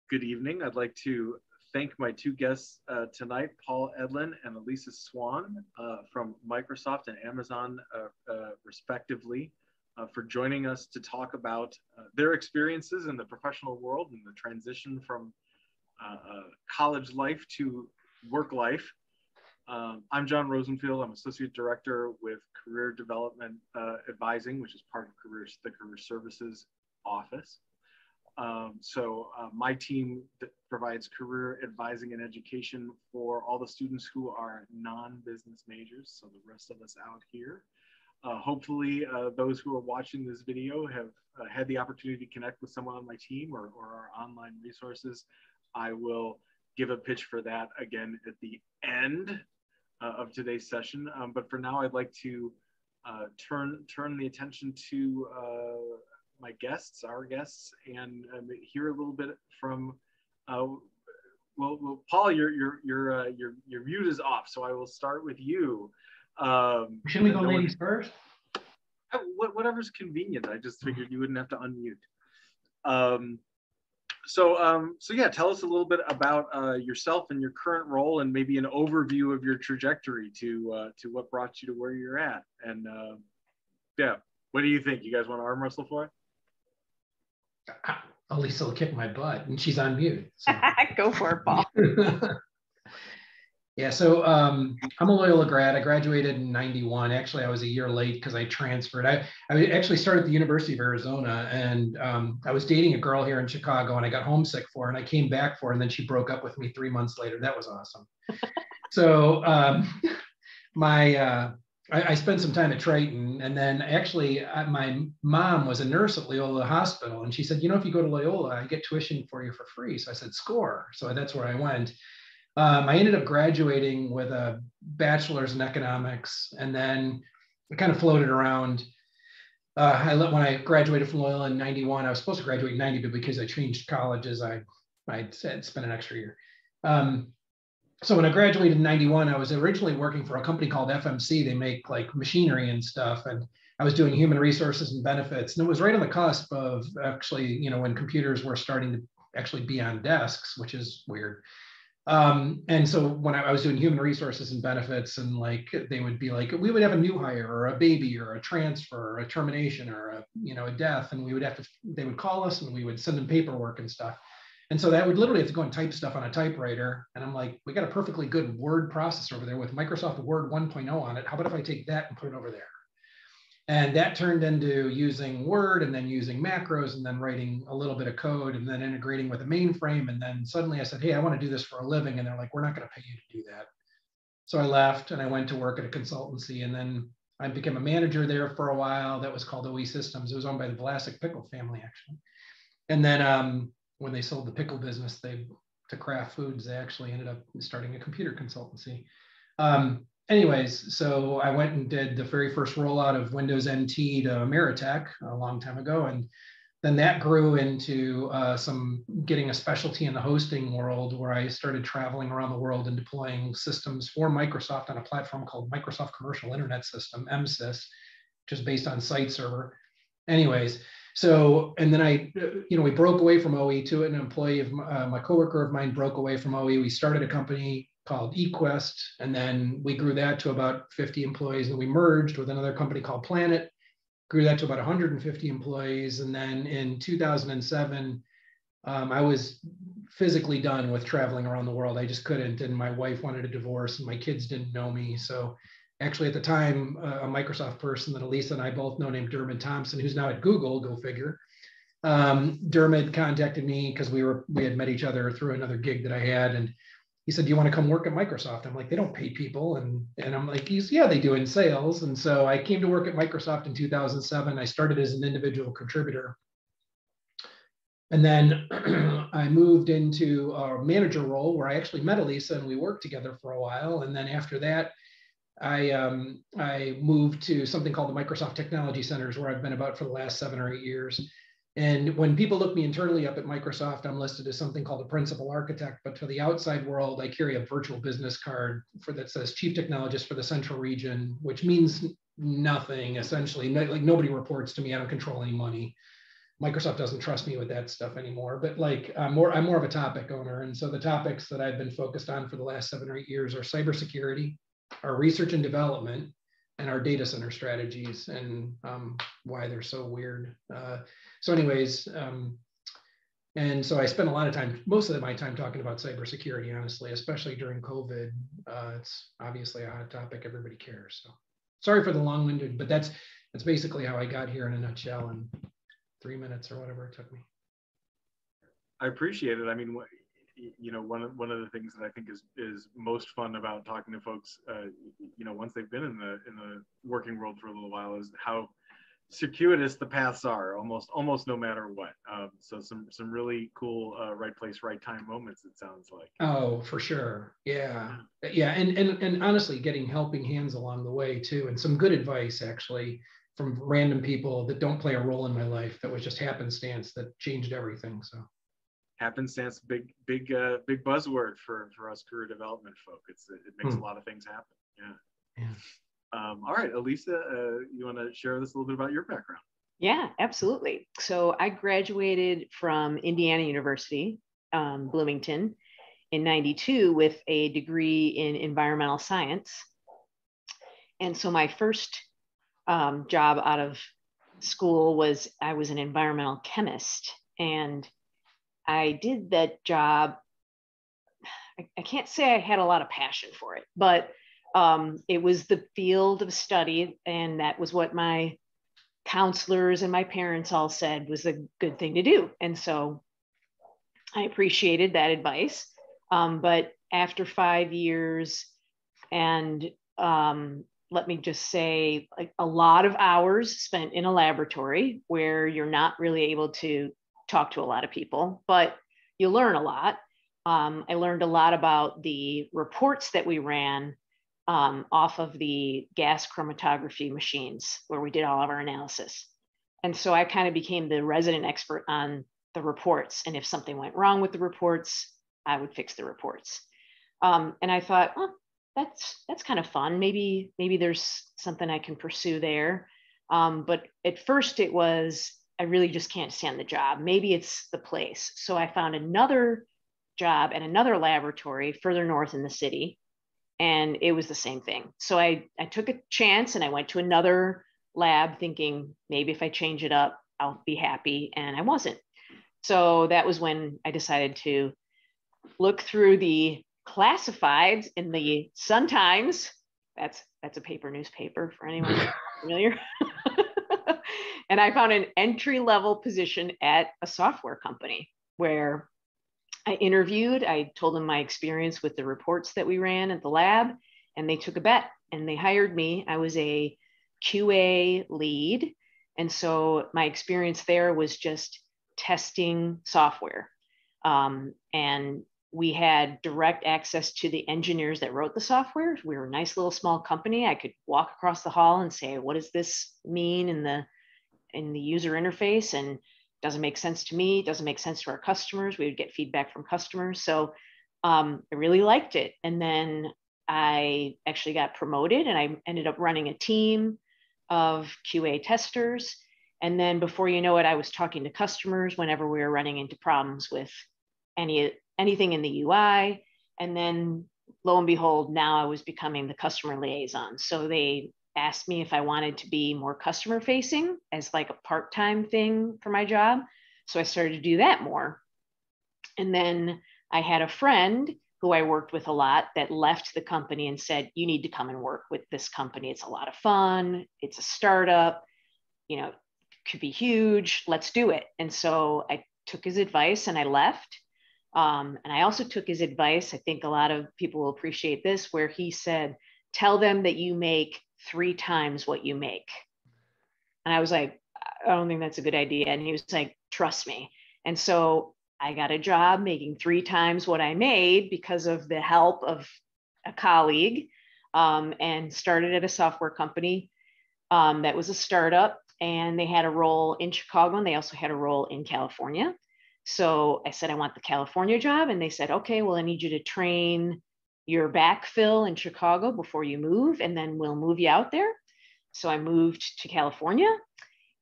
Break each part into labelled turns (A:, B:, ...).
A: Good evening. I'd like to thank my two guests tonight, Paul Edlin and Elisa Swan from Microsoft and Amazon, respectively, for joining us to talk about their experiences in the professional world and the transition from college life to work life. I'm John Rosenfield. I'm Associate Director with Career Development Advising, which is part of the Career Services Office. My team provides career advising and education for all the students who are non-business majors, so the rest of us out here. Hopefully, those who are watching this video have had the opportunity to connect with someone on my team or our online resources. I will give a pitch for that again at the end of today's session. But for now, I'd like to turn the attention to my guests, our guests, and hear a little bit from. Well, Paul, your mute is off, so I will start with you.
B: Should we go ladies first?
A: Whatever's convenient. I just figured you wouldn't have to unmute. So yeah, tell us a little bit about yourself and your current role, and maybe an overview of your trajectory to what brought you to where you're at. And yeah, what do you think? You guys want to arm wrestle for it?
B: Elisa will kick my butt, and she's on mute. So.
C: Go for it, Paul.
B: Yeah, so I'm a Loyola grad. I graduated in '91. Actually, I was a year late because I transferred. I actually started at the University of Arizona, and I was dating a girl here in Chicago, and I got homesick for her, and I came back for her, and then she broke up with me 3 months later. That was awesome. So I spent some time at Triton, and then actually my mom was a nurse at Loyola Hospital, and she said, you know, if you go to Loyola, I get tuition for you for free. So I said, score. So that's where I went. I ended up graduating with a bachelor's in economics, and then I kind of floated around. When I graduated from Loyola in '91, I was supposed to graduate in '90, but because I changed colleges, I spent an extra year. So when I graduated in '91, I was originally working for a company called FMC. They make like machinery and stuff, and I was doing human resources and benefits. And it was right on the cusp of actually, you know, when computers were starting to actually be on desks, which is weird. And so when I was doing human resources and benefits, and like they would be like, we would have a new hire or a baby or a transfer or a termination or a death, and we would they would call us and we would send them paperwork and stuff. And so that would literally have to go and type stuff on a typewriter. And I'm like, we got a perfectly good word processor over there with Microsoft Word 1.0 on it. How about if I take that and put it over there? And that turned into using Word and then using macros and then writing a little bit of code and then integrating with a mainframe. And then suddenly I said, hey, I want to do this for a living. And they're like, we're not going to pay you to do that. So I left and I went to work at a consultancy, and then I became a manager there for a while. That was called OE Systems. It was owned by the Vlasic Pickle family, actually. And then when they sold the pickle business to Kraft Foods, they actually ended up starting a computer consultancy. Anyways, so I went and did the very first rollout of Windows NT to Ameritech a long time ago. And then that grew into getting a specialty in the hosting world, where I started traveling around the world and deploying systems for Microsoft on a platform called Microsoft Commercial Internet System, MSIS, which is based on Site Server. Anyways, so, and then we broke away from OE to an employee of my coworker of mine broke away from OE. We started a company called eQuest, and then we grew that to about 50 employees, and we merged with another company called Planet, grew that to about 150 employees. And then in 2007, I was physically done with traveling around the world. I just couldn't, and my wife wanted a divorce, and my kids didn't know me. So actually at the time, a Microsoft person that Elisa and I both know named Dermot Thompson, who's now at Google, go figure. Dermot contacted me because we had met each other through another gig that I had, and he said, do you want to come work at Microsoft? I'm like, they don't pay people. And I'm like, yeah, they do in sales. And so I came to work at Microsoft in 2007. I started as an individual contributor. And then I moved into a manager role where I actually met Elisa and we worked together for a while. And then after that, I moved to something called the Microsoft Technology Centers, where I've been about for the last 7 or 8 years. And when people look me internally up at Microsoft, I'm listed as something called a principal architect, but for the outside world, I carry a virtual business card that says chief technologist for the central region, which means nothing essentially. Like nobody reports to me. I don't control any money. Microsoft doesn't trust me with that stuff anymore, but like I'm more of a topic owner. And so the topics that I've been focused on for the last 7 or 8 years are cybersecurity, our research and development, and our data center strategies, and why they're so weird. So anyways, and so I spent a lot of time, most of my time, talking about cybersecurity, honestly, especially during COVID. It's obviously a hot topic, everybody cares. So sorry for the long-winded, but that's basically how I got here in a nutshell in 3 minutes or whatever it took me.
A: I appreciate it. I mean, you know, one of the things that I think is most fun about talking to folks, you know, once they've been in the working world for a little while, is how circuitous the paths are, almost no matter what. So some really cool right place, right time moments, it sounds like.
B: Oh, for sure. Yeah. And honestly, getting helping hands along the way too, and some good advice actually from random people that don't play a role in my life, that was just happenstance that changed everything. So
A: happenstance, big buzzword for us career development folk. It makes a lot of things happen. Yeah. All right, Elisa, you want to share this a little bit about your background?
C: Yeah, absolutely. So I graduated from Indiana University, Bloomington, in '92 with a degree in environmental science. And so my first job out of school was, I was an environmental chemist. And I did that job. I can't say I had a lot of passion for it, but it was the field of study. And that was what my counselors and my parents all said was a good thing to do. And so I appreciated that advice. But after 5 years, and let me just say, like, a lot of hours spent in a laboratory where you're not really able to talk to a lot of people, but you learn a lot. I learned a lot about the reports that we ran off of the gas chromatography machines where we did all of our analysis. And so I kind of became the resident expert on the reports. And if something went wrong with the reports, I would fix the reports. And I thought, oh, that's kind of fun. Maybe there's something I can pursue there. But at first it was, I really just can't stand the job. Maybe it's the place. So I found another job at another laboratory further north in the city, and it was the same thing. So I took a chance and I went to another lab thinking maybe if I change it up, I'll be happy. And I wasn't. So that was when I decided to look through the classifieds in the Sun-Times. That's a paper newspaper for anyone familiar. And I found an entry-level position at a software company where I interviewed. I told them my experience with the reports that we ran at the lab, and they took a bet and they hired me. I was a QA lead. And so my experience there was just testing software. And we had direct access to the engineers that wrote the software. We were a nice little small company. I could walk across the hall and say, what does this mean in the user interface? And doesn't make sense to me, doesn't make sense to our customers. We would get feedback from customers. So I really liked it. And then I actually got promoted and I ended up running a team of QA testers. And then before you know it, I was talking to customers whenever we were running into problems with anything in the UI. And then lo and behold, now I was becoming the customer liaison. So they asked me if I wanted to be more customer facing as like a part-time thing for my job. So I started to do that more. And then I had a friend who I worked with a lot that left the company and said, you need to come and work with this company. It's a lot of fun. It's a startup, you know, could be huge. Let's do it. And so I took his advice and I left. And I also took his advice. I think a lot of people will appreciate this, where he said, tell them that you make 3 times what you make. And I was like, I don't think that's a good idea. And he was like, trust me. And so I got a job making 3 times what I made because of the help of a colleague, and started at a software company that was a startup, and they had a role in Chicago and they also had a role in California. So I said, I want the California job. And they said, okay, well, I need you to train your backfill in Chicago before you move, and then we'll move you out there. So I moved to California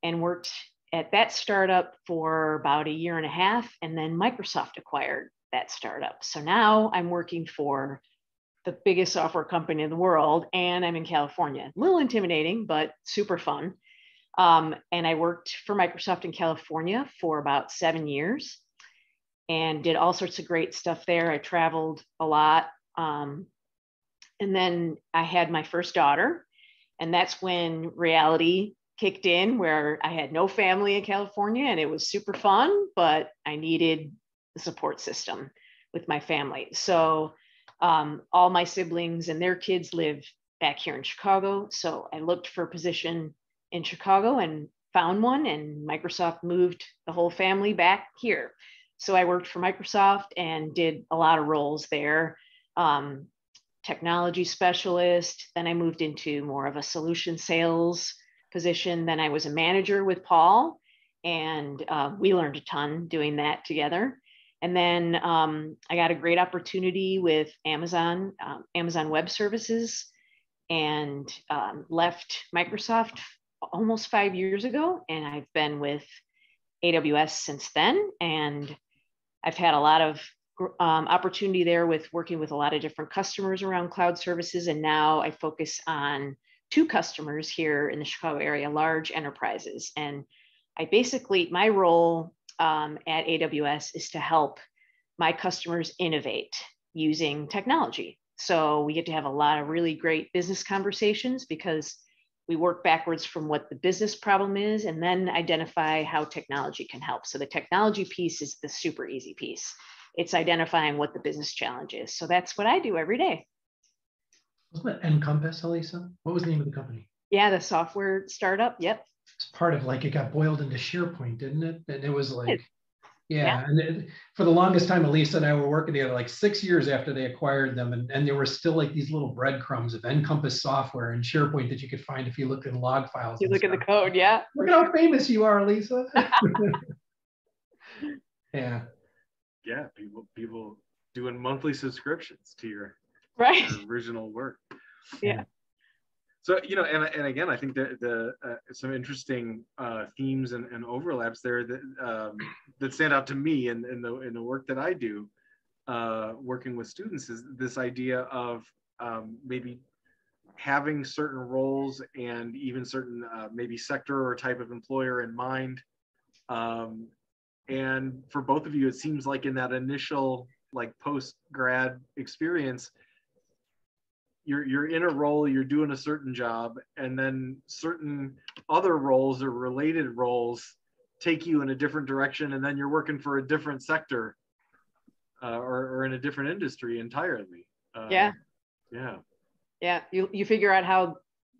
C: and worked at that startup for about a year and a half, and then Microsoft acquired that startup. So now I'm working for the biggest software company in the world, and I'm in California. A little intimidating, but super fun. And I worked for Microsoft in California for about 7 years and did all sorts of great stuff there. I traveled a lot. And then I had my first daughter, and that's when reality kicked in, where I had no family in California, and it was super fun, but I needed the support system with my family. So all my siblings and their kids live back here in Chicago. So I looked for a position in Chicago and found one, and Microsoft moved the whole family back here. So I worked for Microsoft and did a lot of roles there. Technology specialist. Then I moved into more of a solution sales position. Then I was a manager with Paul, and we learned a ton doing that together. And then I got a great opportunity with Amazon, Amazon Web Services, and left Microsoft almost 5 years ago. And I've been with AWS since then. And I've had a lot of opportunity there with working with a lot of different customers around cloud services. And now I focus on 2 customers here in the Chicago area, large enterprises. And I basically, my role at AWS is to help my customers innovate using technology. So we get to have a lot of really great business conversations because we work backwards from what the business problem is and then identify how technology can help. So the technology piece is the super easy piece. It's identifying what the business challenge is. So that's what I do every day.
B: Wasn't it Encompass, Elisa? What was the name of the company?
C: Yeah, the software startup. Yep.
B: It's part of like, it got boiled into SharePoint, didn't it? And it was like,
C: Yeah.
B: And for the longest time, Elisa and I were working together like 6 years after they acquired them. And there were still like these little breadcrumbs of Encompass software and SharePoint that you could find if you looked in log files.
C: You look at the code, yeah.
B: Look at how famous you are, Lisa. Yeah.
A: Yeah, people doing monthly subscriptions to your original work.
C: Yeah.
A: So, and again, I think the some interesting themes and overlaps there that stand out to me in the work that I do, working with students, is this idea of maybe having certain roles and even certain maybe sector or type of employer in mind. And for both of you, it seems like in that initial like post-grad experience, you're in a role, you're doing a certain job, and then certain other roles or related roles take you in a different direction, and then you're working for a different sector or in a different industry entirely.
C: Yeah. You figure out how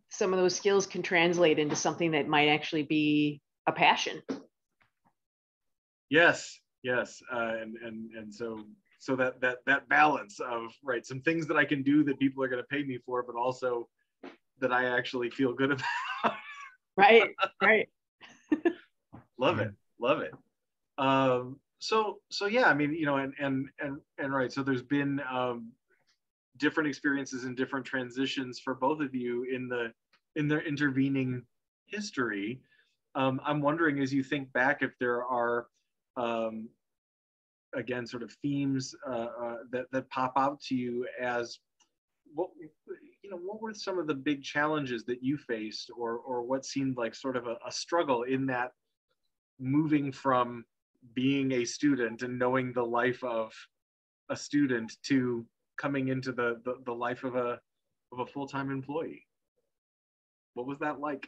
C: some of those skills can translate into something that might actually be a passion.
A: Yes, and so that balance of some things that I can do that people are going to pay me for, but also that I actually feel good about.
C: Right.
A: Love it. So yeah, I mean, and right. So there's been different experiences and different transitions for both of you in the intervening history. I'm wondering, as you think back, if there are again, sort of themes that pop out to you as what were some of the big challenges that you faced, or what seemed like sort of a struggle in that moving from being a student and knowing the life of a student to coming into the life of a full-time employee? What was that like?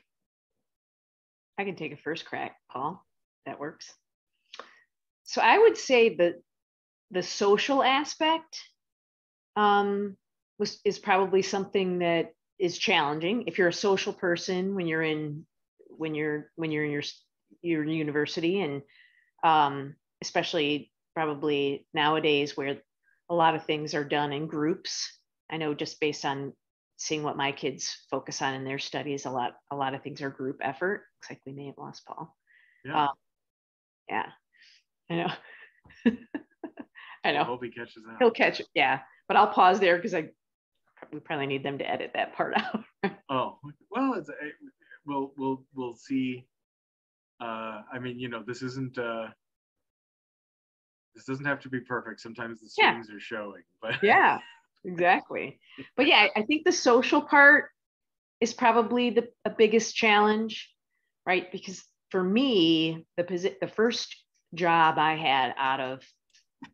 C: I can take a first crack, Paul. That works. So I would say that the social aspect is probably something that is challenging. If you're a social person when you're in your university, and especially probably nowadays where a lot of things are done in groups. I know just based on seeing what my kids focus on in their studies, a lot of things are group effort. Looks like we may have lost Paul.
A: Yeah.
C: Yeah. I know. I know.
A: I hope he catches that.
C: He'll catch it. Yeah. But I'll pause there because we probably need them to edit that part out.
A: Oh, well, we'll see I mean, this isn't this doesn't have to be perfect. Sometimes the strings are showing, but
C: yeah, exactly. But yeah, I think the social part is probably the biggest challenge, right? Because for me, the first job I had out of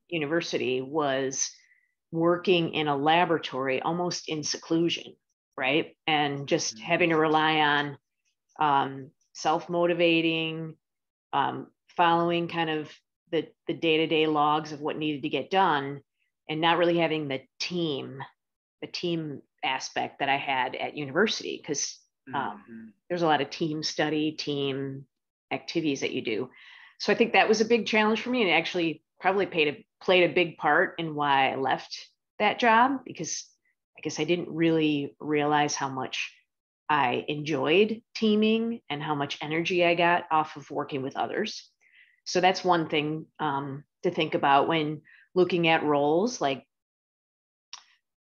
C: university was working in a laboratory almost in seclusion, right? And just having to rely on self-motivating, following kind of the day-to-day logs of what needed to get done, and not really having the team aspect that I had at university, because there's a lot of team study, team activities that you do. So I think that was a big challenge for me, and it actually probably played a big part in why I left that job, because I guess I didn't really realize how much I enjoyed teaming and how much energy I got off of working with others. So that's one thing to think about when looking at roles, like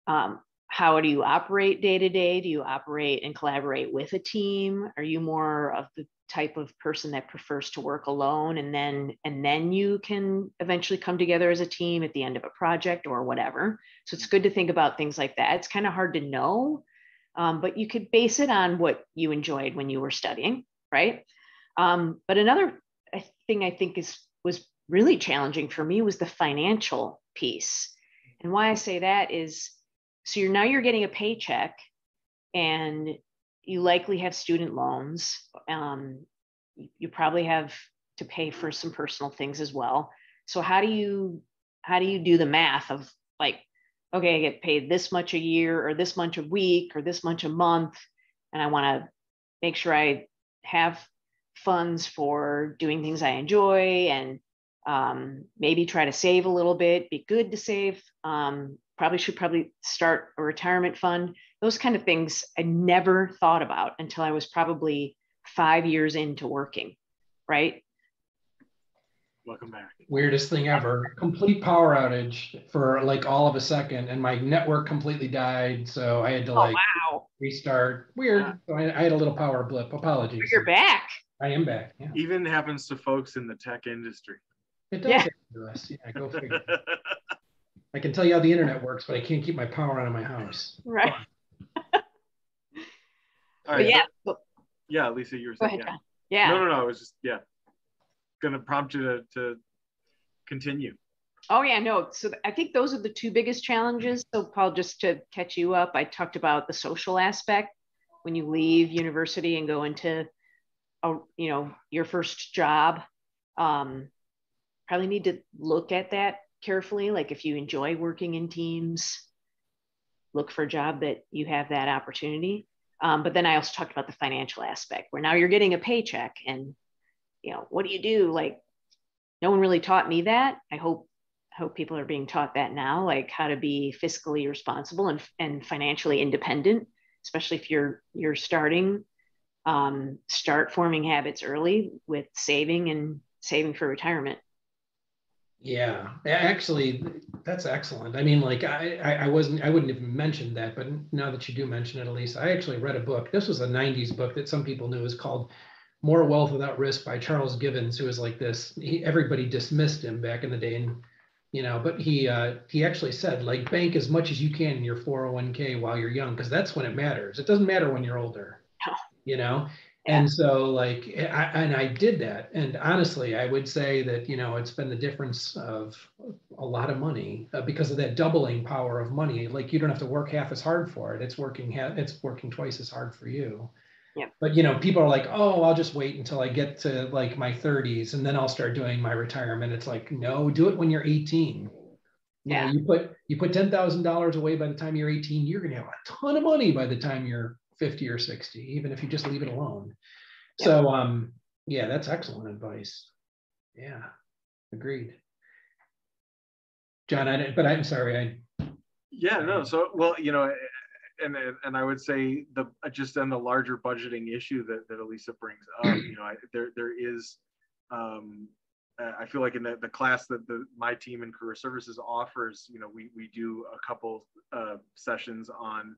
C: how do you operate day to day? Do you operate and collaborate with a team? Are you more of the type of person that prefers to work alone, and then you can eventually come together as a team at the end of a project or whatever? So it's good to think about things like that. It's kind of hard to know, but you could base it on what you enjoyed when you were studying, right? But another thing I think was really challenging for me was the financial piece. And why I say that is, so you're getting a paycheck, and you likely have student loans. You probably have to pay for some personal things as well. So how do you do the math of, like, okay, I get paid this much a year or this much a week or this much a month, and I want to make sure I have funds for doing things I enjoy, and maybe try to save a little bit, be good to save. Probably start a retirement fund. Those kind of things I never thought about until I was probably 5 years into working, right?
A: Welcome back.
B: Weirdest thing ever. Complete power outage for like all of a second, and my network completely died. So I had to
C: wow.
B: restart. Weird. So I had a little power blip. Apologies.
C: You're back.
B: I am back. Yeah.
A: Even happens to folks in the tech industry.
B: It does happen to us. Yeah, go figure. I can tell you how the internet works, but I can't keep my power on in my house.
C: Right.
A: All right.
C: Yeah.
A: Yeah, Lisa, you were saying.
C: Go ahead, yeah.
A: No. I was just going to prompt you to continue.
C: Oh yeah, no. So I think those are the two biggest challenges. So Paul, just to catch you up, I talked about the social aspect when you leave university and go into your first job. Probably need to look at that carefully. Like if you enjoy working in teams, look for a job that you have that opportunity. But then I also talked about the financial aspect, where now you're getting a paycheck, and what do you do? Like, no one really taught me that. I hope people are being taught that now, like how to be fiscally responsible and financially independent, especially if you're starting. Start forming habits early with saving for retirement.
B: Yeah, actually, that's excellent. I mean, like I wouldn't have mentioned that, but now that you do mention it, Elise, I actually read a book. This was a 90s book that some people knew. Is called More Wealth Without Risk by Charles Givens, who was like this. Everybody dismissed him back in the day, and but he actually said, like, bank as much as you can in your 401k while you're young, because that's when it matters. It doesn't matter when you're older.
C: Yeah.
B: And so like, I did that. And honestly, I would say that, it's been the difference of a lot of money because of that doubling power of money. Like you don't have to work half as hard for it. It's working twice as hard for you.
C: Yeah.
B: But, people are like, oh, I'll just wait until I get to like my 30s and then I'll start doing my retirement. It's like, no, do it when you're 18. You put $10,000 away by the time you're 18, you're going to have a ton of money by the time you're 50 or 60, even if you just leave it alone. Yep. So, that's excellent advice. Yeah, agreed. John, I'm sorry.
A: So, well, and I would say just on the larger budgeting issue that Elisa brings up, there is, I feel like in the class that my team in career services offers, we do a couple sessions on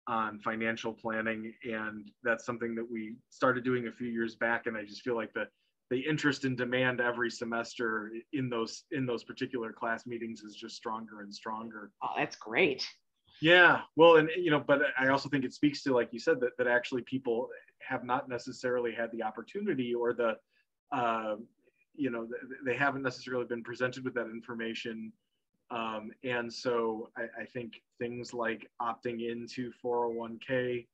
A: on financial planning, and that's something that we started doing a few years back. And I just feel like the interest and demand every semester in those particular class meetings is just stronger and stronger.
C: Oh, that's great.
A: Yeah, well, and but I also think it speaks to, like you said, that actually people have not necessarily had the opportunity, or the they haven't necessarily been presented with that information. And so I think things like opting into 401k,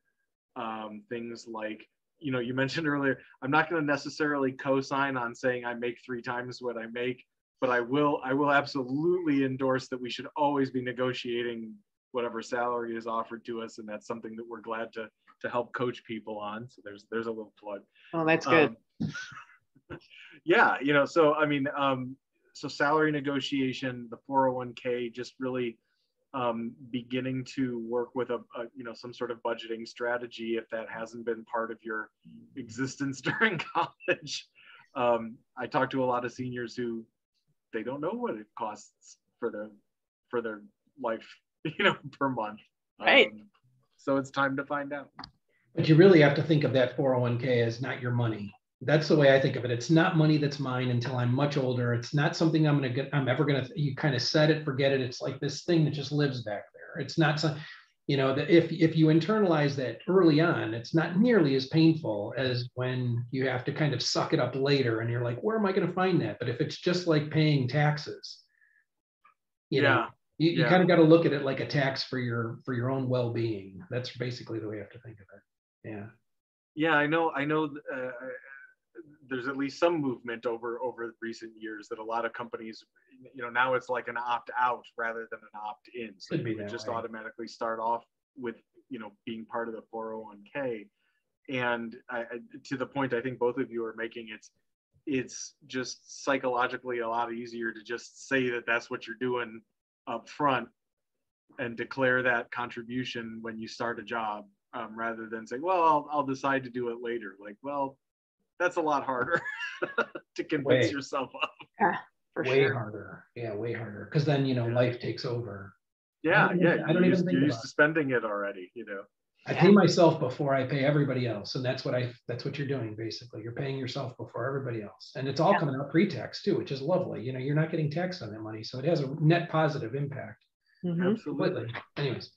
A: things like, you mentioned earlier, I'm not going to necessarily co-sign on saying I make 3 times what I make, but I will absolutely endorse that we should always be negotiating whatever salary is offered to us. And that's something that we're glad to help coach people on. So there's a little plug.
C: Oh, that's good.
A: Yeah, so I mean, so salary negotiation, the 401k, just really beginning to work with a some sort of budgeting strategy if that hasn't been part of your existence during college. I talk to a lot of seniors who they don't know what it costs for their life, per month.
C: Right.
A: So it's time to find out.
B: But you really have to think of that 401k as not your money. That's the way I think of it. It's not money that's mine until I'm much older. It's not something I'm ever going to, you kind of set it, forget it. It's like this thing that just lives back there. It's not some, that if you internalize that early on, it's not nearly as painful as when you have to kind of suck it up later and you're like, where am I going to find that? But if it's just like paying taxes, you kind of got to look at it like a tax for your own well-being. That's basically the way you have to think of it. Yeah.
A: Yeah, I know. There's at least some movement over recent years that a lot of companies, now it's like an opt-out rather than an opt-in. So you would just automatically start off with, being part of the 401k. And to the point I think both of you are making, it's just psychologically a lot easier to just say that that's what you're doing up front and declare that contribution when you start a job, rather than say, well, I'll decide to do it later. Like, well, that's a lot harder to convince yourself of.
C: Yeah, for
B: way
C: sure.
B: harder. Yeah, way harder. Because then, life takes over.
A: Yeah,
B: I don't even think
A: you're used to spending it already,
B: I pay myself before I pay everybody else. And that's what you're doing, basically. You're paying yourself before everybody else. And it's all coming out pre-tax too, which is lovely. You're not getting taxed on that money. So it has a net positive impact.
C: Mm-hmm.
A: Absolutely.
B: Anyways.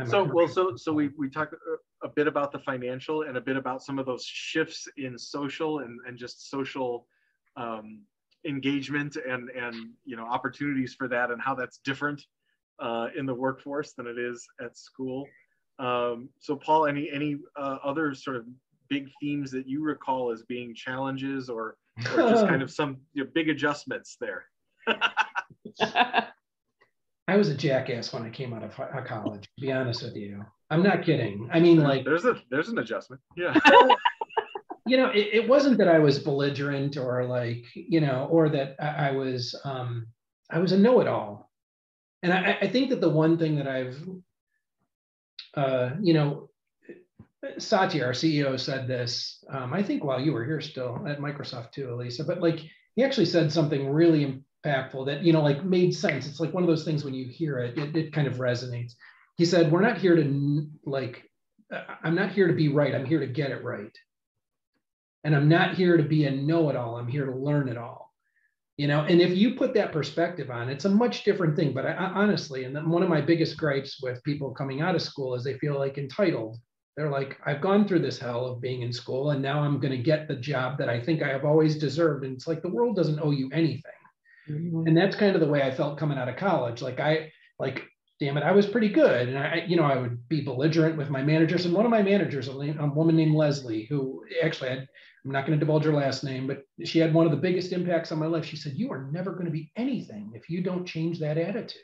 A: So we talked a bit about the financial and a bit about some of those shifts in social and just social engagement and opportunities for that, and how that's different in the workforce than it is at school. So Paul, any other sort of big themes that you recall as being challenges or just kind of some big adjustments there?
B: I was a jackass when I came out of college, to be honest with you. I'm not kidding. I mean, like,
A: there's an adjustment. Yeah.
B: It wasn't that I was belligerent or like, or that I was a know-it-all. And I think that the one thing that I've, Satya, our CEO, said this, I think while you were here still at Microsoft too, Elisa, but like, he actually said something really impactful that, like made sense. It's like one of those things when you hear it, it kind of resonates. He said, we're not here to I'm not here to be right. I'm here to get it right. And I'm not here to be a know-it-all. I'm here to learn it all. And if you put that perspective on, it's a much different thing. But I honestly, and one of my biggest gripes with people coming out of school is they feel like entitled. They're like, I've gone through this hell of being in school, and now I'm going to get the job that I think I have always deserved. And it's like, the world doesn't owe you anything. Mm-hmm. And that's kind of the way I felt coming out of college. Damn it, I was pretty good. And I would be belligerent with my managers. And one of my managers, a woman named Leslie, who actually I'm not going to divulge her last name, but she had one of the biggest impacts on my life. She said, you are never going to be anything if you don't change that attitude.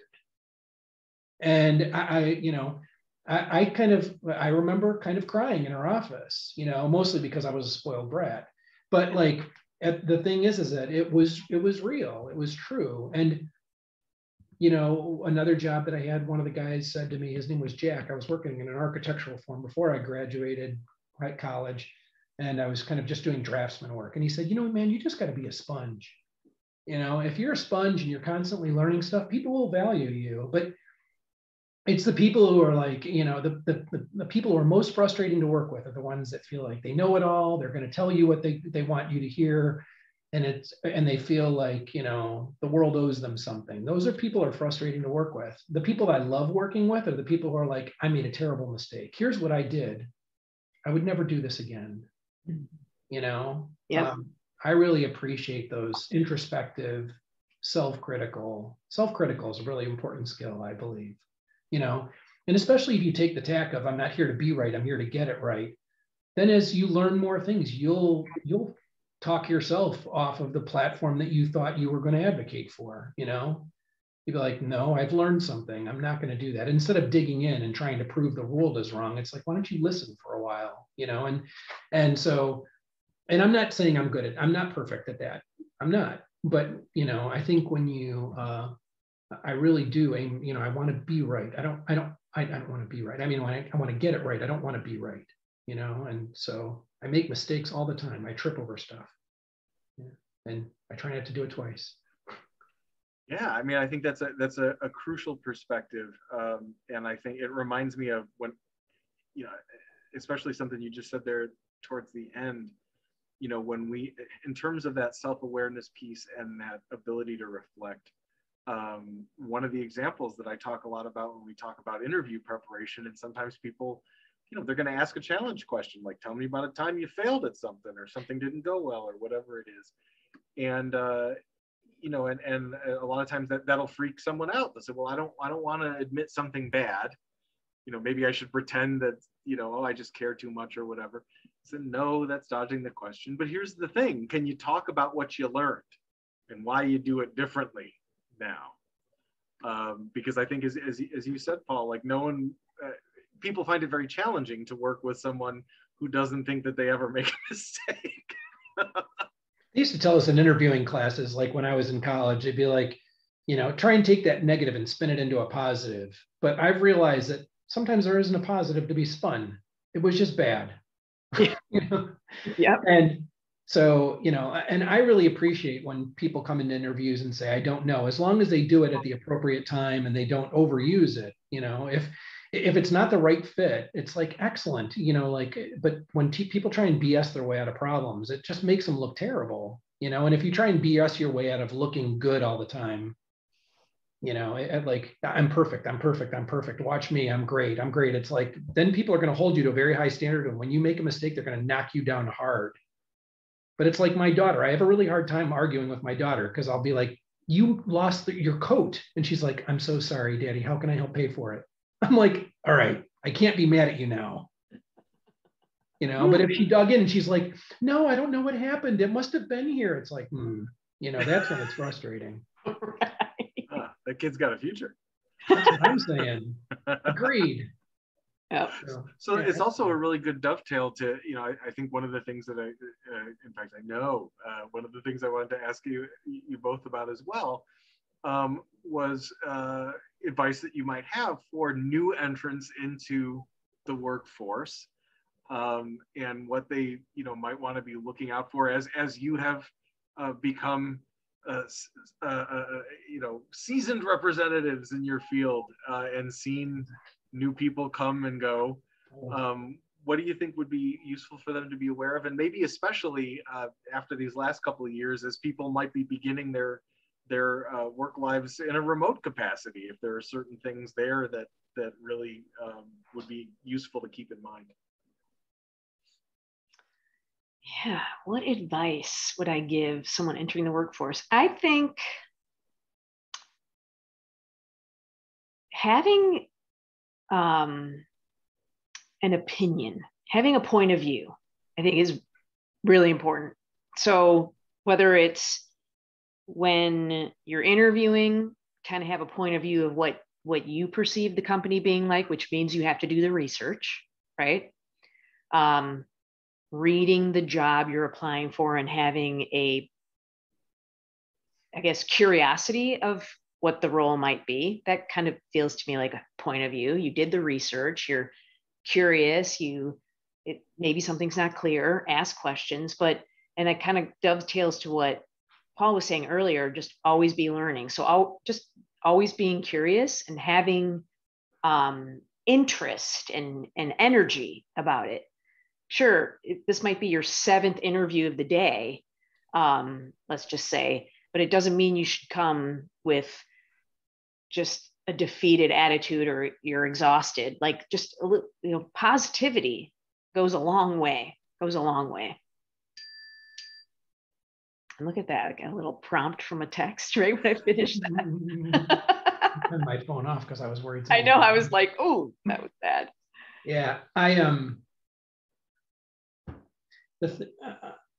B: And I remember kind of crying in her office, mostly because I was a spoiled brat. But like, the thing is that it was real. It was true. And, another job that I had, one of the guys said to me, his name was Jack. I was working in an architectural firm before I graduated at college. And I was kind of just doing draftsman work. And he said, man, you just got to be a sponge. If you're a sponge and you're constantly learning stuff, people will value you. But it's the people who are like, the people who are most frustrating to work with are the ones that feel like they know it all. They're going to tell you what they want you to hear. And they feel like, the world owes them something. Those are people who are frustrating to work with. The people that I love working with are the people who are like, I made a terrible mistake. Here's what I did. I would never do this again.
C: Yeah.
B: I really appreciate those introspective, self-critical is a really important skill, I believe, and especially if you take the tack of, I'm not here to be right, I'm here to get it right. Then as you learn more things, you'll talk yourself off of the platform that you thought you were going to advocate for, You'd be like, no, I've learned something. I'm not going to do that. Instead of digging in and trying to prove the world is wrong, it's like, why don't you listen for a while, and I'm not saying I'm not perfect at that. I'm not, but, I think when you, I really do aim, I want to be right. I don't want to be right. I mean, when I want to get it right, I don't want to be right, and so I make mistakes all the time. I trip over stuff. Yeah. And I try not to do it twice.
A: Yeah, I mean, I think that's a crucial perspective, and I think it reminds me of when, especially something you just said there towards the end. When we, in terms of that self-awareness piece and that ability to reflect, one of the examples that I talk a lot about when we talk about interview preparation, and sometimes people, they're going to ask a challenge question, like, tell me about a time you failed at something or something didn't go well or whatever it is. And, and a lot of times that'll freak someone out. They'll say, well, I don't want to admit something bad. Maybe I should pretend that, oh, I just care too much or whatever. I said, no, that's dodging the question. But here's the thing. Can you talk about what you learned and why you do it differently now? Because I think as you said, Paul, like people find it very challenging to work with someone who doesn't think that they ever make a mistake.
B: They used to tell us in interviewing classes, like when I was in college, they'd be like, try and take that negative and spin it into a positive. But I've realized that sometimes there isn't a positive to be spun. It was just bad.
C: Yeah.
B: And so, and I really appreciate when people come into interviews and say, I don't know, as long as they do it at the appropriate time and they don't overuse it. If it's not the right fit, it's like, excellent, but when people try and BS their way out of problems, it just makes them look terrible, and if you try and BS your way out of looking good all the time, like, I'm perfect. Watch me. I'm great. It's like, then people are going to hold you to a very high standard. And when you make a mistake, they're going to knock you down hard. But it's like my daughter. I have a really hard time arguing with my daughter because I'll be like, you lost your coat. And she's like, I'm so sorry, Daddy. How can I help pay for it? I'm like, all right, I can't be mad at you now. But if she dug in and she's like, no, I don't know what happened. It must have been here. It's like, that's when it's frustrating.
C: Right.
A: That kid's got a future.
B: That's what I'm saying. Agreed.
C: Yep.
A: So yeah, it's also a really good dovetail to, I think one of the things that in fact, I know one of the things I wanted to ask you both about as well was advice that you might have for new entrants into the workforce, and what they might want to be looking out for as you have become seasoned representatives in your field and seen new people come and go. What do you think would be useful for them to be aware of, and maybe especially after these last couple of years, as people might be beginning their work lives in a remote capacity, if there are certain things there that really would be useful to keep in mind?
C: Yeah, what advice would I give someone entering the workforce? I think having an opinion, having a point of view, I think is really important. So whether it's when you're interviewing, kind of have a point of view of what you perceive the company being like, which means you have to do the research, right? Reading the job you're applying for and having a, I guess, curiosity of what the role might be. That kind of feels to me like a point of view. You did the research, you're curious, maybe something's not clear, ask questions, and that kind of dovetails to what Paul was saying earlier, just always be learning. So just always being curious and having interest and energy about it. Sure, this might be your 7th interview of the day, let's just say, but it doesn't mean you should come with just a defeated attitude or you're exhausted. Like, just a little, positivity goes a long way, And look at that, I got a little prompt from a text right when I finished that.
B: I turned my phone off because I was worried.
C: I know, I was like, oh, that was bad.
B: Yeah,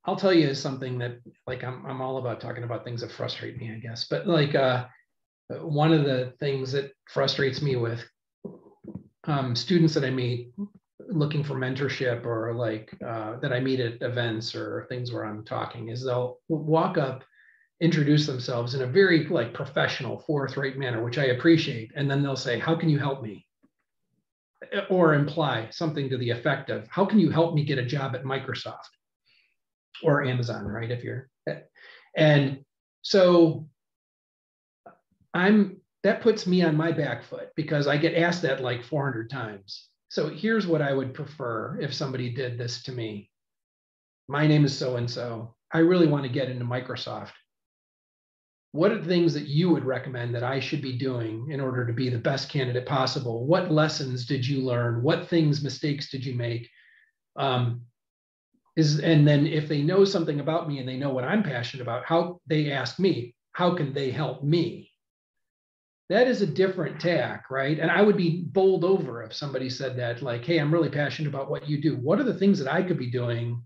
B: I'll tell you something that, like, I'm all about talking about things that frustrate me, I guess. But like, one of the things that frustrates me with students that I meet looking for mentorship, or like that I meet at events or things where I'm talking, is they'll walk up, introduce themselves in a very like professional, forthright manner, which I appreciate, and then they'll say, "How can you help me?" Or imply something to the effect of, "How can you help me get a job at Microsoft or Amazon?" Right? And so that puts me on my back foot, because I get asked that like 400 times. So here's what I would prefer if somebody did this to me. "My name is so-and-so. I really want to get into Microsoft. What are the things that you would recommend that I should be doing in order to be the best candidate possible? What lessons did you learn? What mistakes did you make?" And then if they know something about me and they know what I'm passionate about, how they ask me, how can they help me? That is a different tack, right? And I would be bowled over if somebody said that, like, "Hey, I'm really passionate about what you do. What are the things that I could be doing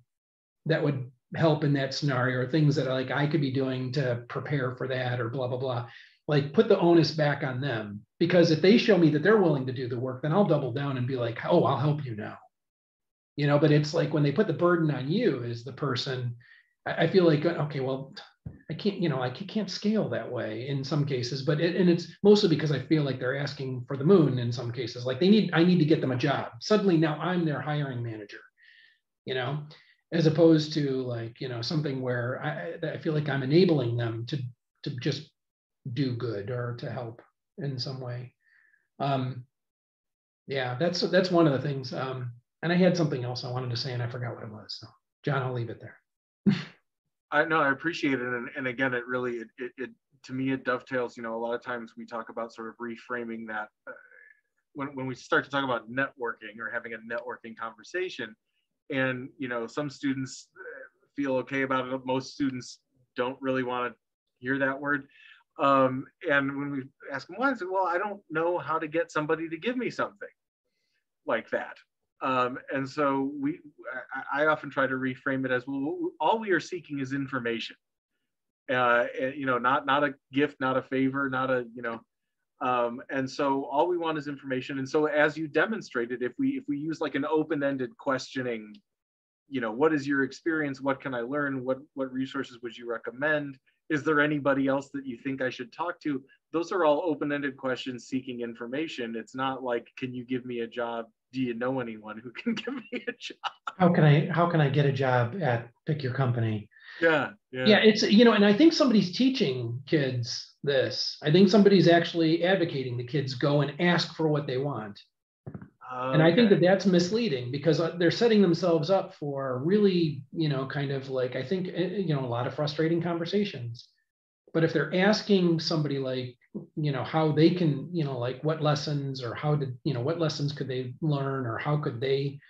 B: that would help in that scenario, or things that like I could be doing to prepare for that, or blah, blah, blah." Like, put the onus back on them, because if they show me that they're willing to do the work, then I'll double down and be like, "Oh, I'll help you now." But it's like when they put the burden on you as the person, I feel like, okay, well, I can't scale that way in some cases, but it's mostly because I feel like they're asking for the moon in some cases. Like, I need to get them a job. Suddenly now I'm their hiring manager, as opposed to like, something where I feel like I'm enabling them to just do good or to help in some way. Yeah, that's one of the things. And I had something else I wanted to say and I forgot what it was. So John, I'll leave it there.
A: I know, I appreciate it. And again, it really, it to me, it dovetails, a lot of times we talk about sort of reframing that when we start to talk about networking or having a networking conversation, and, some students feel okay about it. Most students don't really want to hear that word. And when we ask them why, I say, "Well, I don't know how to get somebody to give me something like that." And so I often try to reframe it as, well, all we are seeking is information. Not a gift, not a favor, not a, and so all we want is information. And so as you demonstrated, if we use like an open-ended questioning, what is your experience? What can I learn? What resources would you recommend? Is there anybody else that you think I should talk to? Those are all open-ended questions seeking information. It's not like, can you give me a job? Do you know anyone who can give me a job?
B: How can I get a job at pick your company?
A: Yeah.
B: It's, and I think somebody's teaching kids this. I think somebody's actually advocating the kids go and ask for what they want. And I think that that's misleading, because they're setting themselves up for really, kind of like, I think, a lot of frustrating conversations. But if they're asking somebody like, how they can, like what lessons, or what lessons could they learn, or how could they,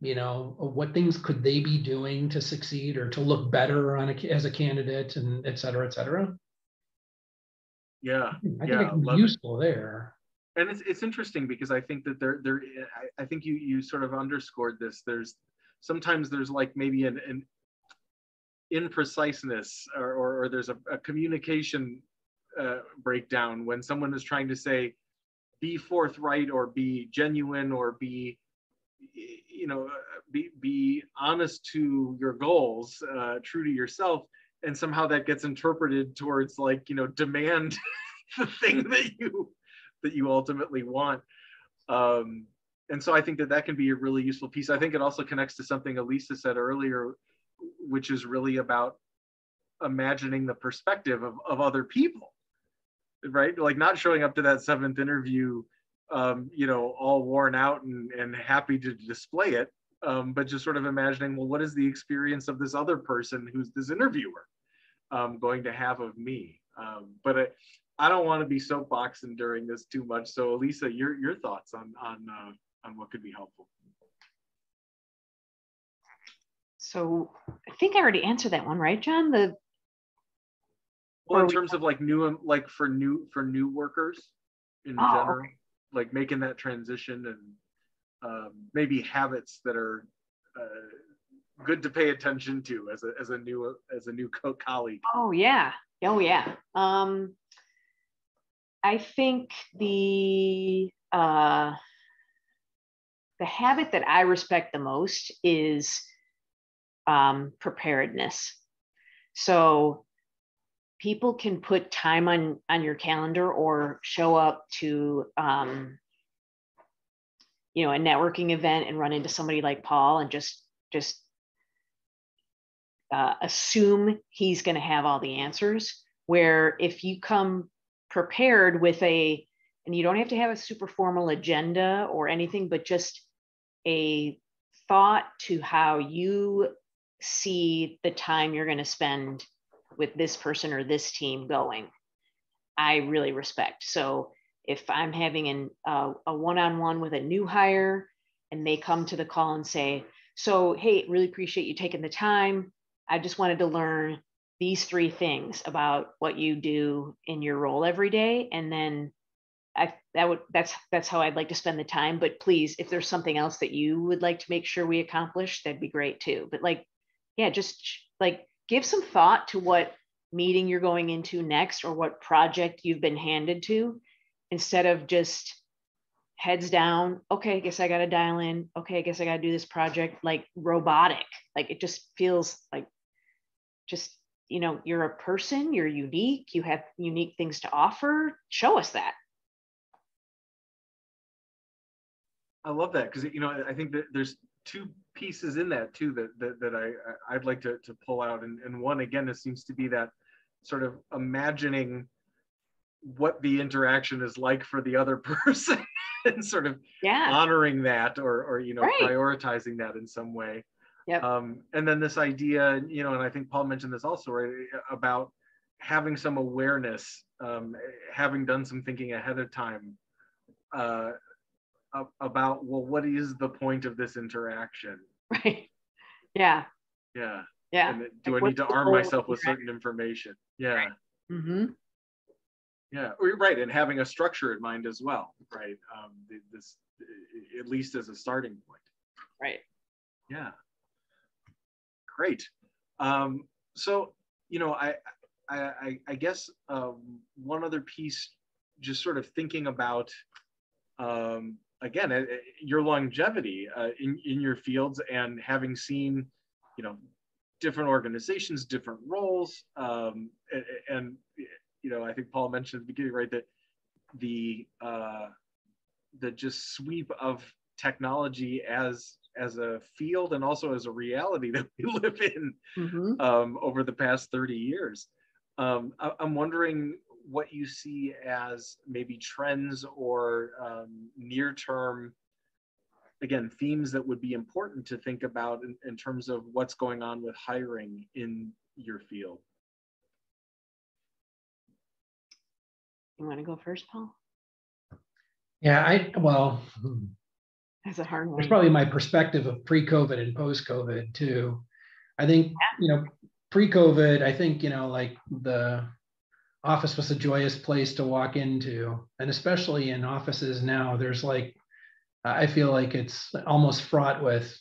B: what things could they be doing to succeed or to look better as a candidate, and et cetera, et cetera.
A: Yeah.
B: I think it can be useful there.
A: And it's interesting, because I think that I think you sort of underscored this. Sometimes there's like maybe an impreciseness, or there's a communication breakdown when someone is trying to say, be forthright, or be genuine, or be honest to your goals, true to yourself, and somehow that gets interpreted towards like, demand the thing that you ultimately want. And so I think that can be a really useful piece. I think it also connects to something Elisa said earlier, which is really about imagining the perspective of other people, right? Like, not showing up to that 7th interview you know, all worn out and happy to display it, but just sort of imagining, well, what is the experience of this other person who's this interviewer going to have of me? But I don't want to be soapboxing during this too much. So Elisa, your thoughts on what could be helpful?
C: So I think I already answered that one, right, John?
A: Well, in terms of like for new workers in general, okay. Like making that transition and maybe habits that are good to pay attention to as a new colleague.
C: Oh yeah. I think the habit that I respect the most is preparedness. So people can put time on your calendar or show up to you know, a networking event and run into somebody like Paul and just assume he's going to have all the answers. Where if you come prepared with and you don't have to have a super formal agenda or anything, but just a thought to how you see the time you're going to spend with this person or this team going, I really respect. So if I'm having a one-on-one with a new hire and they come to the call and say, so, hey, really appreciate you taking the time. I just wanted to learn these 3 things about what you do in your role every day. And then that's how I'd like to spend the time. But please, if there's something else that you would like to make sure we accomplish, that'd be great too. But like, yeah, just like give some thought to what meeting you're going into next or what project you've been handed to, instead of just heads down. Okay, I guess I got to dial in. Okay, I guess I got to do this project, like robotic. Like it just feels like just, you know, you're a person, you're unique, you have unique things to offer. Show us that.
A: I love that because, you know, I think that there's 2 pieces in that too that I'd like to pull out, and one again, it seems to be that sort of imagining what the interaction is like for the other person and sort of honoring that or you know, right. Prioritizing that in some way.
C: Yep.
A: And then this idea, you know, and I think Paul mentioned this also, right, about having some awareness, having done some thinking ahead of time about, well, what is the point of this interaction?
C: Right. Yeah.
A: Yeah.
C: Yeah.
A: And do I need to arm myself with certain information? Yeah.
C: Right. Mm-hmm.
A: Yeah. Right. And having a structure in mind as well, right? This, at least as a starting point.
C: Right.
A: Yeah. Great. So, you know, I guess one other piece, just sort of thinking about, again, your longevity in your fields and having seen, you know, different organizations, different roles, and you know, I think Paul mentioned at the beginning, right, that the just sweep of technology as a field and also as a reality that we live in over the past 30 years. I'm wondering what you see as maybe trends or near-term, again, themes that would be important to think about in terms of what's going on with hiring in your field.
C: You want to go first, Paul?
B: Yeah,
C: that's a hard one.
B: It's probably my perspective of pre-COVID and post-COVID too. I think, you know, pre-COVID, I think, you know, like the office was a joyous place to walk into. And especially in offices now, there's like, I feel like it's almost fraught with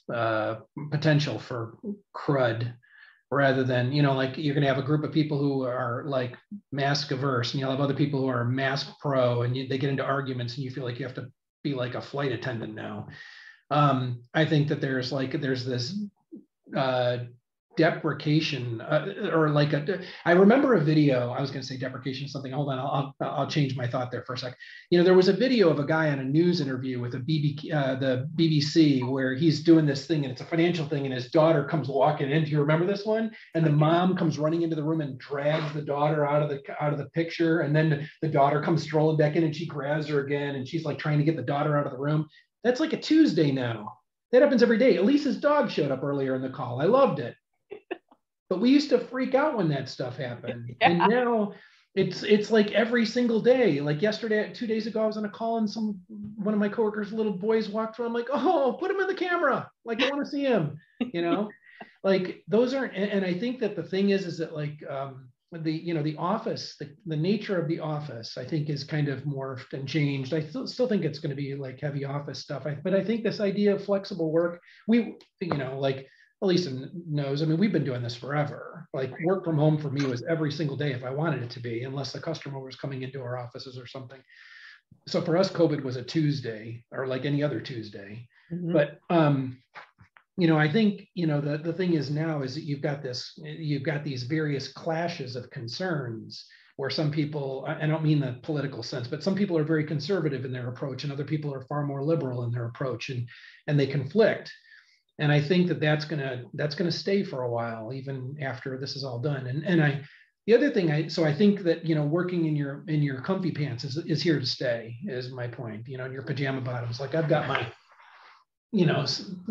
B: potential for crud, rather than, you know, like you're going to have a group of people who are like mask averse, and you'll have other people who are mask pro, and they get into arguments and you feel like you have to be like a flight attendant now. I think that there's this deprecation or like I remember a video. I was going to say deprecation something. Hold on, I'll change my thought there for a sec. You know, there was a video of a guy on a news interview with the BBC where he's doing this thing and it's a financial thing and his daughter comes walking in. Do you remember this one? And the mom comes running into the room and drags the daughter out of the picture, and then the daughter comes strolling back in and she grabs her again and she's like trying to get the daughter out of the room. That's like a Tuesday now. That happens every day. Elisa's dog showed up earlier in the call. I loved it. But we used to freak out when that stuff happened. Yeah. And now it's like every single day. Like yesterday, 2 days ago, I was on a call and one of my coworkers' little boys walked through. I'm like, oh, put him in the camera. Like, I want to see him, you know, like those aren't. And I think that the thing is that like the office, the nature of the office, I think is kind of morphed and changed. I still think it's going to be like heavy office stuff. But I think this idea of flexible work, like, Elisa knows, I mean, we've been doing this forever. Like work from home for me was every single day if I wanted it to be, unless the customer was coming into our offices or something. So for us, COVID was a Tuesday or like any other Tuesday. Mm-hmm. But, I think, the thing is now is that you've got these various clashes of concerns where some people, I don't mean the political sense, but some people are very conservative in their approach and other people are far more liberal in their approach and they conflict. And I think that's gonna stay for a while, even after this is all done. And the other thing I think that working in your comfy pants is here to stay, is my point. In your pajama bottoms, like I've got my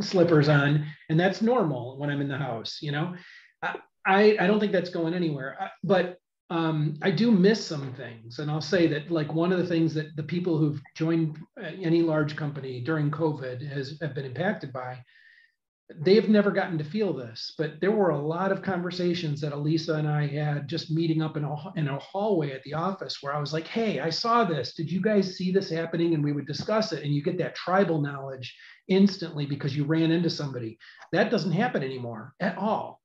B: slippers on, and that's normal when I'm in the house. I don't think that's going anywhere. But I do miss some things, and I'll say that like one of the things that the people who've joined any large company during COVID have been impacted by. They've never gotten to feel this, but there were a lot of conversations that Elisa and I had just meeting up in a hallway at the office where I was like, hey, I saw this. Did you guys see this happening? And we would discuss it, and you get that tribal knowledge instantly because you ran into somebody. That doesn't happen anymore at all.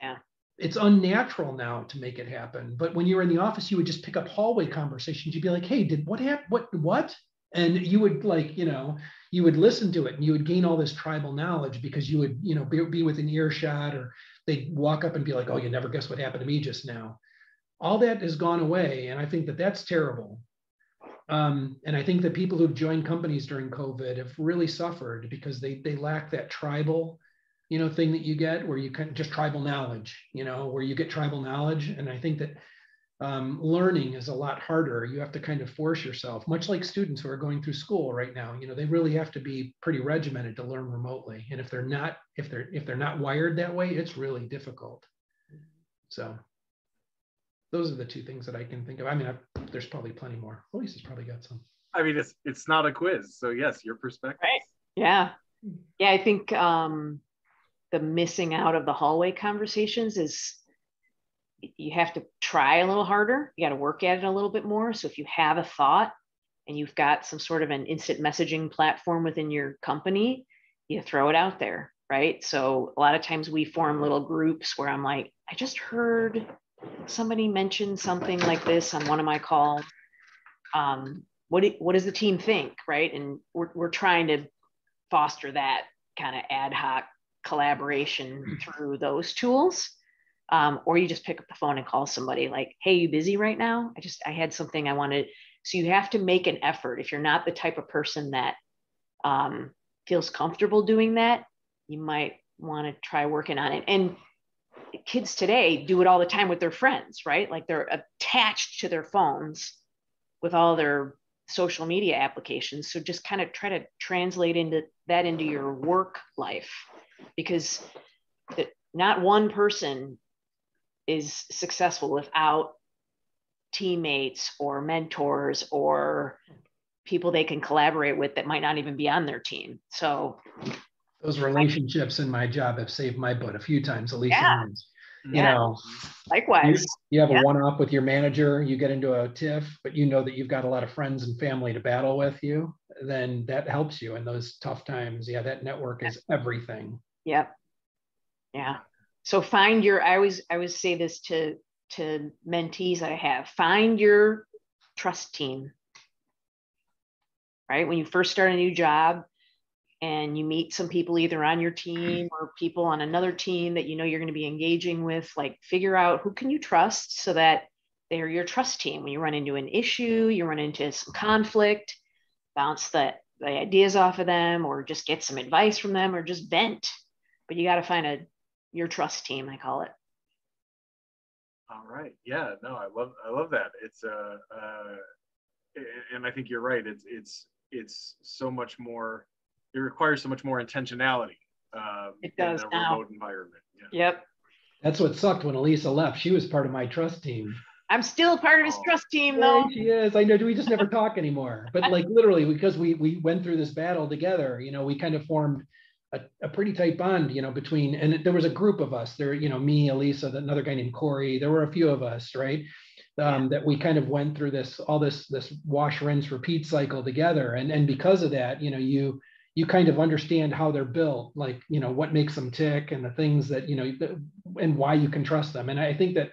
C: Yeah.
B: It's unnatural now to make it happen. But when you were in the office, you would just pick up hallway conversations. You'd be like, hey, did what happen? What? And you would you would listen to it and you would gain all this tribal knowledge because you would, be within earshot, or they'd walk up and be like, oh, you never guess what happened to me just now. All that has gone away. And I think that that's terrible. And I think that people who've joined companies during COVID have really suffered because they lack that tribal, thing that you get where you can just tribal knowledge, where you get tribal knowledge. And I think that learning is a lot harder. You have to kind of force yourself, much like students who are going through school right now. They really have to be pretty regimented to learn remotely. And if they're not wired that way, it's really difficult. So those are the two things that I can think of. I mean, there's probably plenty more. Elisa's probably got some.
A: I mean, it's not a quiz. So yes, your perspective.
C: Right. Yeah. Yeah. I think the missing out of the hallway conversations is, you have to try a little harder. You got to work at it a little bit more. So if you have a thought and you've got some sort of an instant messaging platform within your company, you throw it out there, right? So a lot of times we form little groups where I'm like, I just heard somebody mention something like this on one of my calls. What does the team think, right? And we're trying to foster that kind of ad hoc collaboration through those tools. Or you just pick up the phone and call somebody like, hey, you busy right now? I had something I wanted. So you have to make an effort. If you're not the type of person that feels comfortable doing that, you might want to try working on it. And kids today do it all the time with their friends, right? Like they're attached to their phones with all their social media applications. So just kind of try to translate into your work life, because not one person is successful without teammates or mentors or people they can collaborate with that might not even be on their team. So
B: those relationships in my job have saved my butt a few times, at least. Yeah.
C: Likewise.
B: You have a one-off with your manager, you get into a tiff, but you know that you've got a lot of friends and family to battle with you, then that helps you in those tough times. Yeah, that network is everything.
C: Yep. Yeah. So I always say this to mentees that I have, find your trust team, right? When you first start a new job and you meet some people either on your team or people on another team that you know you're going to be engaging with, like figure out who can you trust so that they're your trust team. When you run into an issue, you run into some conflict, bounce the ideas off of them, or just get some advice from them, or just vent. But you got to find your trust team, I call it.
A: All right. Yeah, no, I love that. It's and I think you're right. It's so much more, it requires so much more intentionality
C: it does
A: in a
C: now.
A: remote environment.
C: Yeah. Yep.
B: That's what sucked when Elisa left. She was part of my trust team.
C: I'm still part of his trust team, though.
B: She is. I know. We just never talk anymore. But like literally, because we went through this battle together, you know, we kind of formed a pretty tight bond, you know, between, and there was a group of us there, you know, me, Elisa, another guy named Corey. There were a few of us, right? That we kind of went through this wash, rinse, repeat cycle together. And because of that, you know, you kind of understand how they're built, like, you know, what makes them tick and the things that, you know, and why you can trust them. And I think that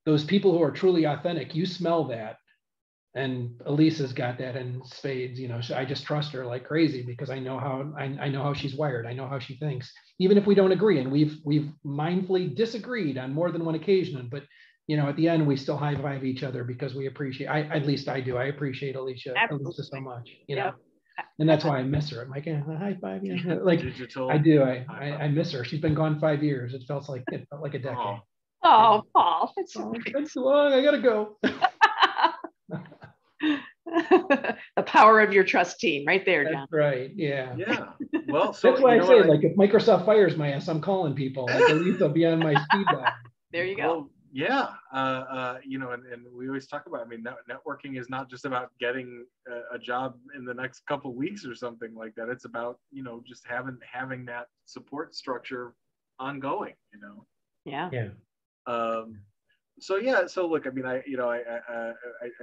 B: those people who are truly authentic, you smell that. And Elisa's got that in spades, you know, so I just trust her like crazy because I know how she's wired. I know how she thinks, even if we don't agree. And we've mindfully disagreed on more than one occasion, but you know, at the end, we still high five each other because we appreciate, at least I do. I appreciate Elisa so much, you know, and that's why I miss her. I'm like, high five, yeah. Like digital. I do. I miss her. She's been gone 5 years. It felt like a decade.
C: Oh, Paul, that's
B: too long. I gotta go.
C: The power of your trust team, right there, John.
B: That's right. Yeah.
A: Yeah. Well, so
B: that's why I say, like, if Microsoft fires my ass, I'm calling people. Like, at least I'll be on my speed dial.
C: There you go.
A: Well, yeah. You know, and we always talk about, I mean, networking is not just about getting a job in the next couple of weeks or something like that. It's about, you know, just having that support structure ongoing, you know?
C: Yeah.
B: Yeah.
A: So yeah, so look, I mean, I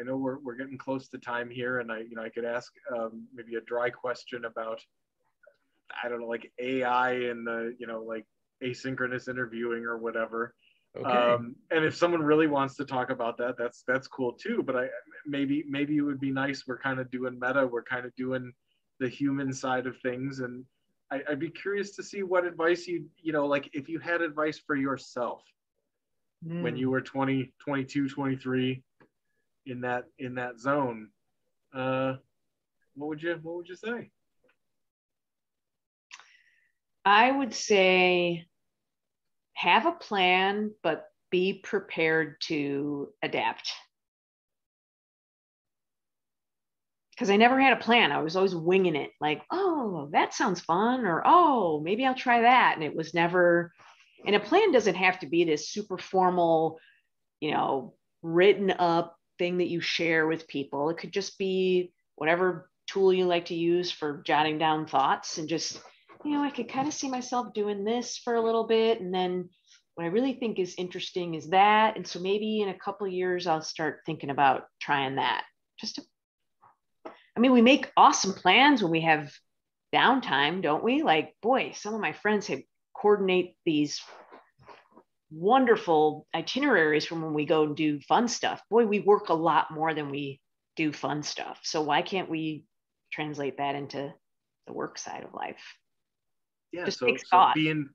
A: know we're getting close to time here, and I could ask maybe a dry question about, I don't know, like AI and the, you know, like asynchronous interviewing or whatever.
B: Okay.
A: And if someone really wants to talk about that, that's cool too. But maybe it would be nice. We're kind of doing meta. We're kind of doing the human side of things, and I'd be curious to see what advice you know, like if you had advice for yourself when you were 20, 22, 23 in that zone, what would you say?
C: I would say have a plan, but be prepared to adapt. Because I never had a plan. I was always winging it, like, oh, that sounds fun, or oh, maybe I'll try that. And it was never, and a plan doesn't have to be this super formal, you know, written up thing that you share with people. It could just be whatever tool you like to use for jotting down thoughts, and just, you know, I could kind of see myself doing this for a little bit. And then what I really think is interesting is that. And so maybe in a couple of years, I'll start thinking about trying that. I mean, we make awesome plans when we have downtime, don't we? Like, boy, some of my friends have coordinate these wonderful itineraries from when we go and do fun stuff. Boy, we work a lot more than we do fun stuff. So why can't we translate that into the work side of life?
A: Yeah, so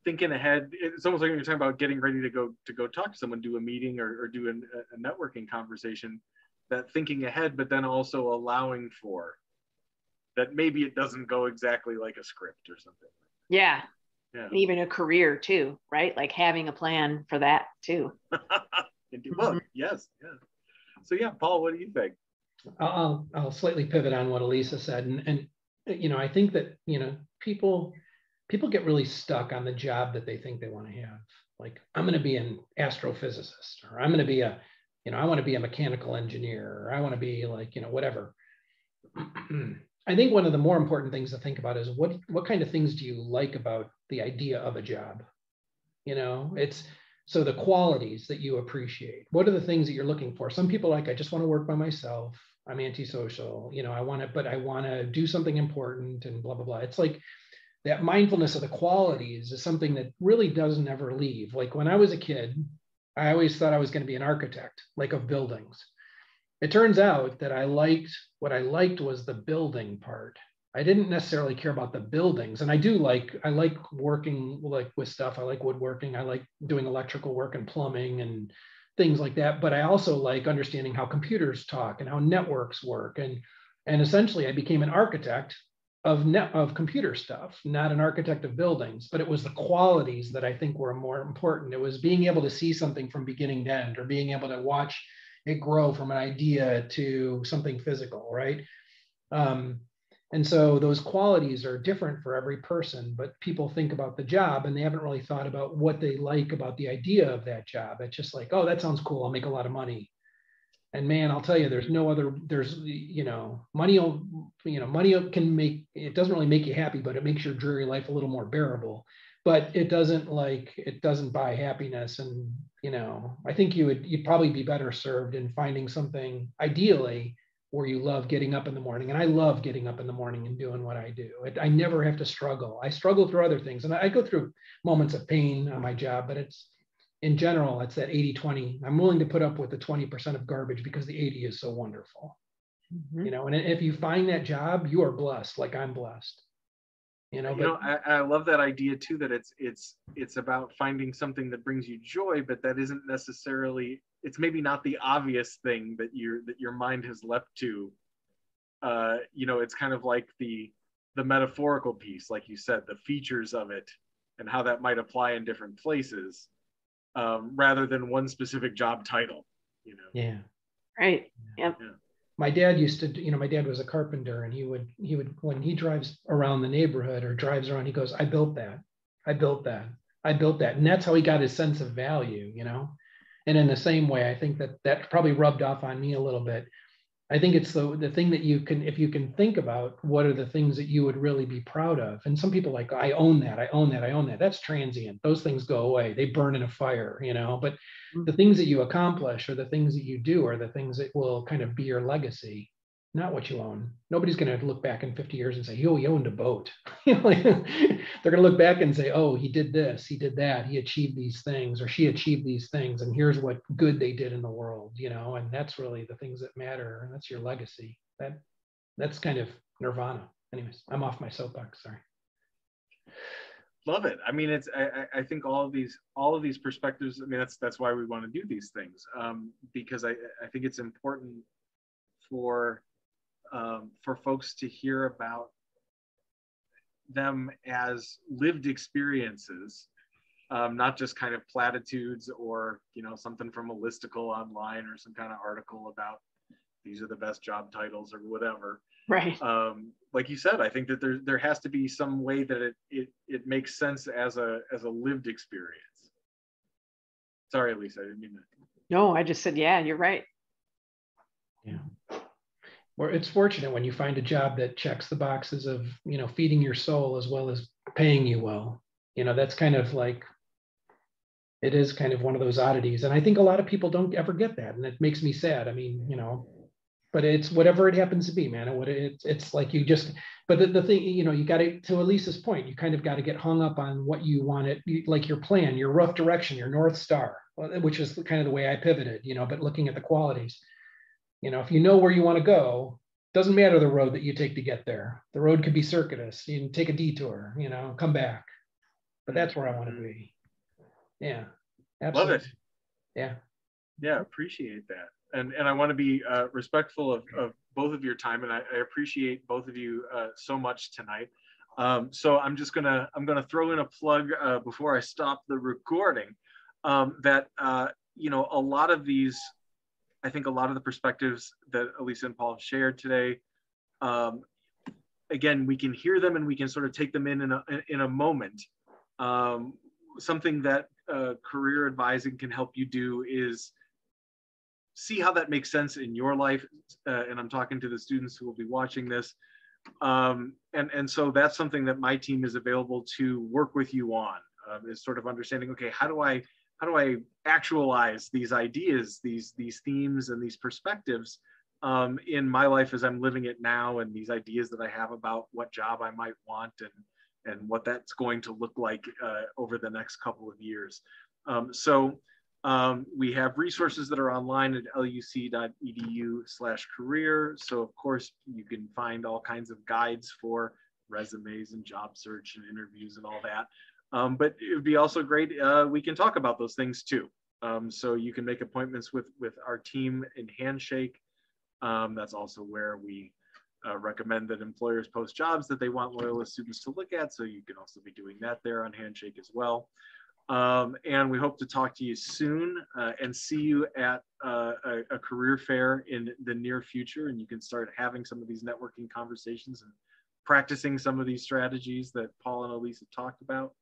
A: thinking ahead, it's almost like you're talking about getting ready to go talk to someone, do a meeting or do a networking conversation, that thinking ahead, but then also allowing for that maybe it doesn't go exactly like a script or something.
C: Yeah. And even a career too, right? Like having a plan for that too.
A: Well, yes. Yeah. So yeah, Paul, what do you think?
B: I'll slightly pivot on what Elisa said. And you know, I think that, you know, people get really stuck on the job that they think they want to have. Like, I'm going to be an astrophysicist, or I'm going to be I want to be a mechanical engineer, or I want to be like, you know, whatever. I think one of the more important things to think about is what kind of things do you like about the idea of a job? You know, it's so the qualities that you appreciate. What are the things that you're looking for? Some people I just want to work by myself. I'm antisocial. You know, I want to do something important and blah, blah, blah. It's like that mindfulness of the qualities is something that really doesn't ever leave. Like when I was a kid, I always thought I was going to be an architect, like of buildings. It turns out that what I liked was the building part. I didn't necessarily care about the buildings. And I like working like with stuff. I like woodworking. I like doing electrical work and plumbing and things like that. But I also like understanding how computers talk and how networks work. And essentially I became an architect of computer stuff, not an architect of buildings, but it was the qualities that I think were more important. It was being able to see something from beginning to end, or being able to watch it grow from an idea to something physical, right? Um, and so those qualities are different for every person, but people think about the job and they haven't really thought about what they like about the idea of that job. It's just like, oh, that sounds cool. I'll make a lot of money. And man, I'll tell you, money can make, it doesn't really make you happy, but it makes your dreary life a little more bearable. But it doesn't buy happiness. And, I think you'd probably be better served in finding something ideally where you love getting up in the morning. And I love getting up in the morning and doing what I do. I never have to struggle. I struggle through other things. And I go through moments of pain on my job, but in general, it's that 80-20. I'm willing to put up with the 20% of garbage because the 80 is so wonderful. And if you find that job, you are blessed, like I'm blessed.
A: I love that idea too, that it's about finding something that brings you joy, but that isn't necessarily, it's maybe not the obvious thing that your mind has leapt to. It's kind of like the metaphorical piece, like you said, the features of it and how that might apply in different places, rather than one specific job title.
B: Yeah.
C: Right. Yep.
A: Yeah.
B: My dad used to, my dad was a carpenter, and he would, when he drives around the neighborhood or drives around, he goes, I built that. I built that. I built that. And that's how he got his sense of value, And in the same way, I think that probably rubbed off on me a little bit. I think it's the thing that if you can think about what are the things that you would really be proud of. And some people like, I own that, I own that, I own that. That's transient. Those things go away. They burn in a fire, but the things that you accomplish or the things that you do are the things that will kind of be your legacy, not what you own. Nobody's going to look back in 50 years and say, yo, he owned a boat. They're going to look back and say, oh, he did this, he did that, he achieved these things, or she achieved these things, and here's what good they did in the world, and that's really the things that matter, and that's your legacy. That's kind of nirvana. Anyways, I'm off my soapbox, sorry.
A: Love it. I mean, I think all of these perspectives, I mean, that's why we want to do these things, because I think it's important for folks to hear about them as lived experiences, not just kind of platitudes or something from a listicle online or some kind of article about these are the best job titles or whatever.
C: Right.
A: Like you said, I think that there has to be some way that it makes sense as a lived experience. Sorry, Lisa, I didn't mean that.
C: No, I just said, yeah, you're right.
B: Yeah. Or it's fortunate when you find a job that checks the boxes of, feeding your soul as well as paying you well. That's kind of like, it is kind of one of those oddities. And I think a lot of people don't ever get that. And it makes me sad. I mean, but it's whatever it happens to be, man. It's like you just, but the thing, you got to Elisa's point, you kind of got to get hung up on what you want it, like your plan, your rough direction, your North Star, which is kind of the way I pivoted, but looking at the qualities. If you know where you want to go, doesn't matter the road that you take to get there. The road could be circuitous. You can take a detour, come back. But that's where I want to be. Yeah, absolutely.
A: Love it.
B: Yeah.
A: Yeah, appreciate that. And I want to be respectful of both of your time, and I appreciate both of you so much tonight. So I'm gonna throw in a plug before I stop the recording, that a lot of these. I think a lot of the perspectives that Elisa and Paul have shared today, again, we can hear them and we can sort of take them in a moment. Something that career advising can help you do is see how that makes sense in your life. And I'm talking to the students who will be watching this. And so that's something that my team is available to work with you on, is sort of understanding, okay, how do I actualize these ideas, these themes and these perspectives in my life as I'm living it now, and these ideas that I have about what job I might want and what that's going to look like over the next couple of years. So We have resources that are online at luc.edu/career. So of course you can find all kinds of guides for resumes and job search and interviews and all that. But it would be also great, we can talk about those things too. So you can make appointments with our team in Handshake. That's also where we recommend that employers post jobs that they want Loyola students to look at. So you can also be doing that there on Handshake as well. And we hope to talk to you soon and see you at a career fair in the near future. And you can start having some of these networking conversations and practicing some of these strategies that Paul and Elise have talked about.